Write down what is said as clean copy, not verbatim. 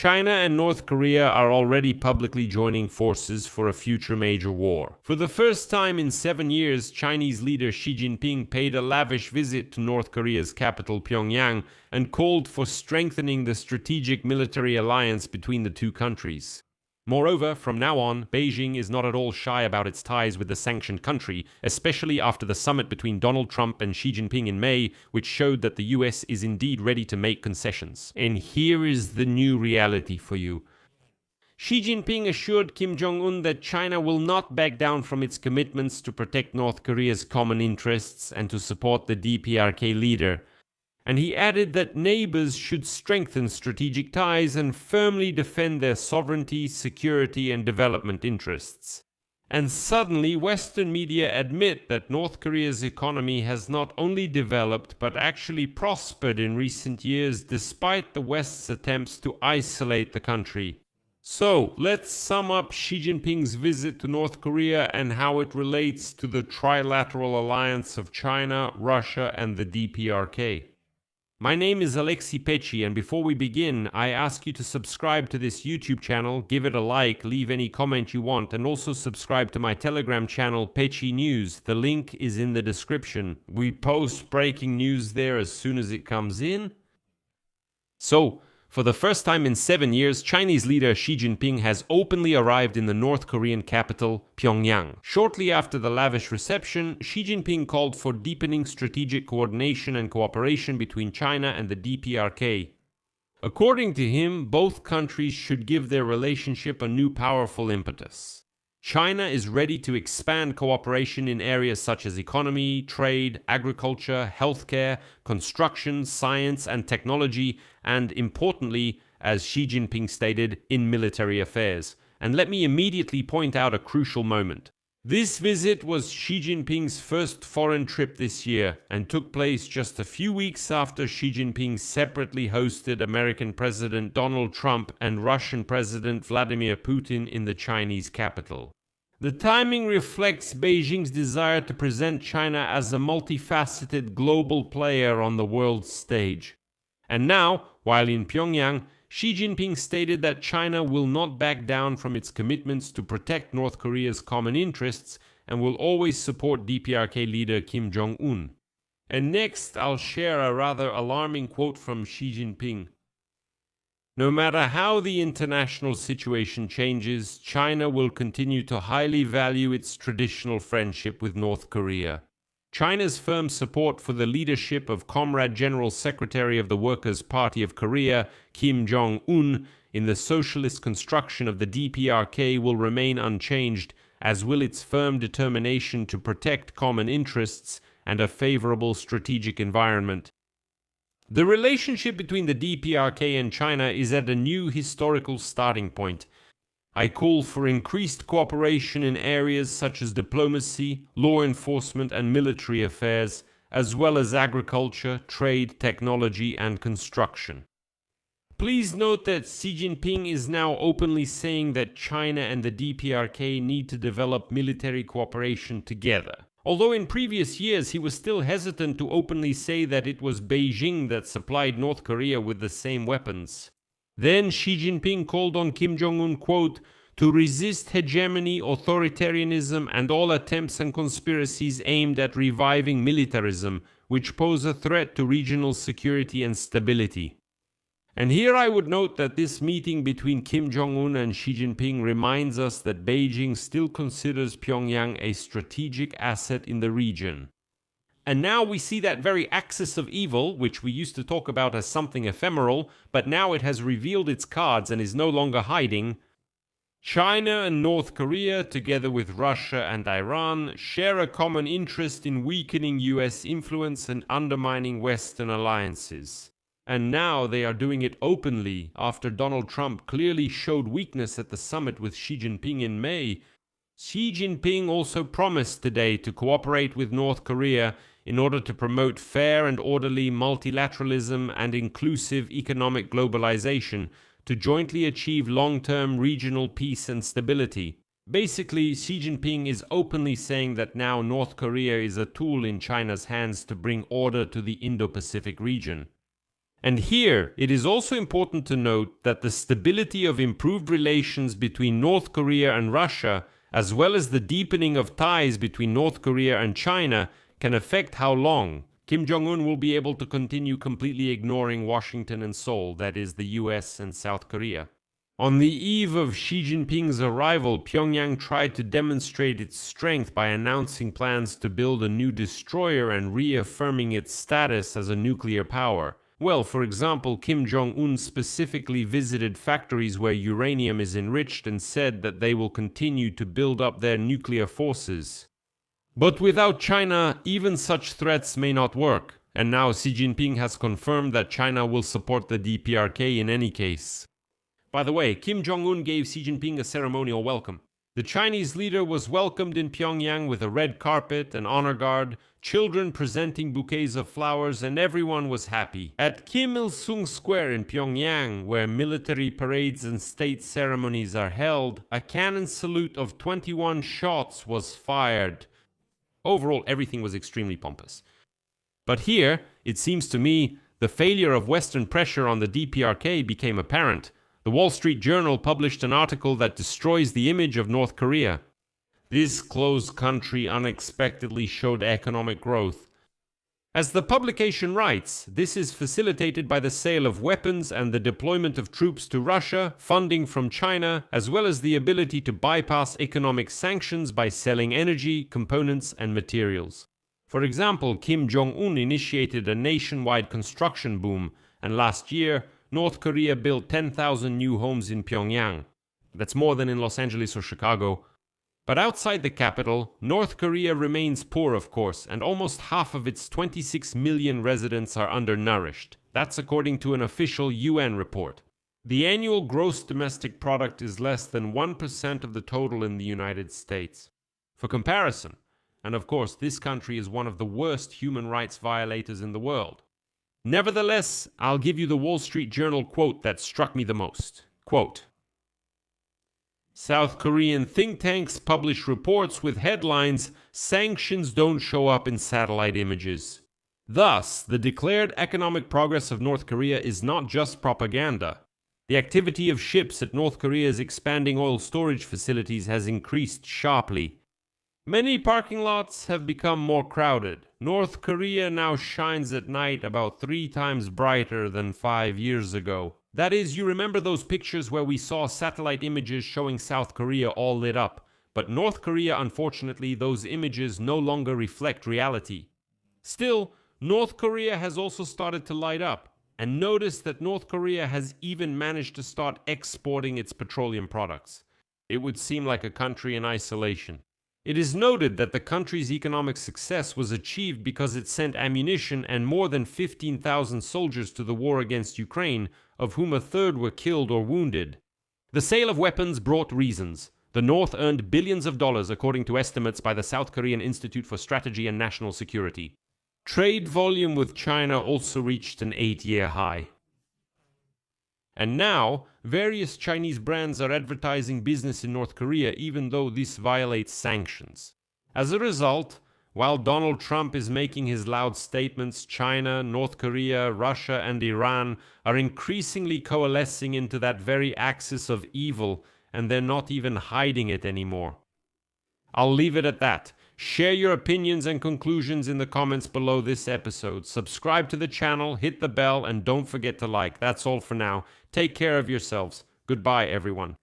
China and North Korea are already publicly joining forces for a future major war. For the first time in 7 years, Chinese leader Xi Jinping paid a lavish visit to North Korea's capital Pyongyang and called for strengthening the strategic military alliance between the two countries. Moreover, from now on, Beijing is not at all shy about its ties with the sanctioned country, especially after the summit between Donald Trump and Xi Jinping in May, which showed that the US is indeed ready to make concessions. And here is the new reality for you. Xi Jinping assured Kim Jong-un that China will not back down from its commitments to protect North Korea's common interests and to support the DPRK leader. And he added that neighbors should strengthen strategic ties and firmly defend their sovereignty, security, and development interests. And suddenly, Western media admit that North Korea's economy has not only developed but actually prospered in recent years despite the West's attempts to isolate the country. So, let's sum up Xi Jinping's visit to North Korea and how it relates to the trilateral alliance of China, Russia, and the DPRK. My name is Alexei Pecci, and before we begin, I ask you to subscribe to this YouTube channel, give it a like, leave any comment you want, and also subscribe to my Telegram channel, Pecci News. The link is in the description. We post breaking news there as soon as it comes in. So, for the first time in 7 years, Chinese leader Xi Jinping has openly arrived in the North Korean capital, Pyongyang. Shortly after the lavish reception, Xi Jinping called for deepening strategic coordination and cooperation between China and the DPRK. According to him, both countries should give their relationship a new powerful impetus. China is ready to expand cooperation in areas such as economy, trade, agriculture, healthcare, construction, science and technology, and importantly, as Xi Jinping stated, in military affairs. And let me immediately point out a crucial moment. This visit was Xi Jinping's first foreign trip this year and took place just a few weeks after Xi Jinping separately hosted American President Donald Trump and Russian President Vladimir Putin in the Chinese capital. The timing reflects Beijing's desire to present China as a multifaceted global player on the world stage. And now, while in Pyongyang, Xi Jinping stated that China will not back down from its commitments to protect North Korea's common interests and will always support DPRK leader Kim Jong-un. And next, I'll share a rather alarming quote from Xi Jinping. No matter how the international situation changes, China will continue to highly value its traditional friendship with North Korea. China's firm support for the leadership of Comrade General Secretary of the Workers' Party of Korea, Kim Jong-un, in the socialist construction of the DPRK will remain unchanged, as will its firm determination to protect common interests and a favorable strategic environment. The relationship between the DPRK and China is at a new historical starting point. I call for increased cooperation in areas such as diplomacy, law enforcement and military affairs, as well as agriculture, trade, technology and construction. Please note that Xi Jinping is now openly saying that China and the DPRK need to develop military cooperation together. Although in previous years he was still hesitant to openly say that it was Beijing that supplied North Korea with the same weapons. Then Xi Jinping called on Kim Jong-un, quote, to resist hegemony, authoritarianism, and all attempts and conspiracies aimed at reviving militarism, which pose a threat to regional security and stability. And here I would note that this meeting between Kim Jong-un and Xi Jinping reminds us that Beijing still considers Pyongyang a strategic asset in the region. And now we see that very axis of evil, which we used to talk about as something ephemeral, but now it has revealed its cards and is no longer hiding. China and North Korea, together with Russia and Iran, share a common interest in weakening US influence and undermining Western alliances. And now they are doing it openly after Donald Trump clearly showed weakness at the summit with Xi Jinping in May. Xi Jinping also promised today to cooperate with North Korea in order to promote fair and orderly multilateralism and inclusive economic globalization to jointly achieve long-term regional peace and stability. Basically, Xi Jinping is openly saying that now North Korea is a tool in China's hands to bring order to the Indo-Pacific region. And here, it is also important to note that the stability of improved relations between North Korea and Russia, as well as the deepening of ties between North Korea and China, can affect how long Kim Jong-un will be able to continue completely ignoring Washington and Seoul, that is, the US and South Korea. On the eve of Xi Jinping's arrival, Pyongyang tried to demonstrate its strength by announcing plans to build a new destroyer and reaffirming its status as a nuclear power. Well, for example, Kim Jong-un specifically visited factories where uranium is enriched and said that they will continue to build up their nuclear forces. But without China, even such threats may not work, and now Xi Jinping has confirmed that China will support the DPRK in any case. By the way, Kim Jong-un gave Xi Jinping a ceremonial welcome. The Chinese leader was welcomed in Pyongyang with a red carpet, an honor guard, children presenting bouquets of flowers, and everyone was happy. At Kim Il-sung Square in Pyongyang, where military parades and state ceremonies are held, a cannon salute of 21 shots was fired. Overall, everything was extremely pompous. But here, it seems to me, the failure of Western pressure on the DPRK became apparent. The Wall Street Journal published an article that destroys the image of North Korea. This closed country unexpectedly showed economic growth. As the publication writes, this is facilitated by the sale of weapons and the deployment of troops to Russia, funding from China, as well as the ability to bypass economic sanctions by selling energy, components, and materials. For example, Kim Jong-un initiated a nationwide construction boom, and last year, North Korea built 10,000 new homes in Pyongyang. That's more than in Los Angeles or Chicago. But outside the capital, North Korea remains poor, of course, and almost half of its 26 million residents are undernourished. That's according to an official UN report. The annual gross domestic product is less than 1% of the total in the United States. For comparison, and of course this country is one of the worst human rights violators in the world. Nevertheless, I'll give you the Wall Street Journal quote that struck me the most. Quote, South Korean think tanks publish reports with headlines, "Sanctions don't show up in satellite images." Thus, the declared economic progress of North Korea is not just propaganda. The activity of ships at North Korea's expanding oil storage facilities has increased sharply. Many parking lots have become more crowded. North Korea now shines at night about 3 times brighter than 5 years ago. That is, you remember those pictures where we saw satellite images showing South Korea all lit up. But North Korea, unfortunately, those images no longer reflect reality. Still, North Korea has also started to light up. And notice that North Korea has even managed to start exporting its petroleum products. It would seem like a country in isolation. It is noted that the country's economic success was achieved because it sent ammunition and more than 15,000 soldiers to the war against Ukraine, of whom a third were killed or wounded. The sale of weapons brought reasons. The North earned billions of dollars according to estimates by the South Korean Institute for Strategy and National Security. Trade volume with China also reached an 8-year high. And now, various Chinese brands are advertising business in North Korea even though this violates sanctions. As a result, while Donald Trump is making his loud statements, China, North Korea, Russia, and Iran are increasingly coalescing into that very axis of evil, and they're not even hiding it anymore. I'll leave it at that. Share your opinions and conclusions in the comments below this episode. Subscribe to the channel, hit the bell, and don't forget to like. That's all for now. Take care of yourselves. Goodbye, everyone.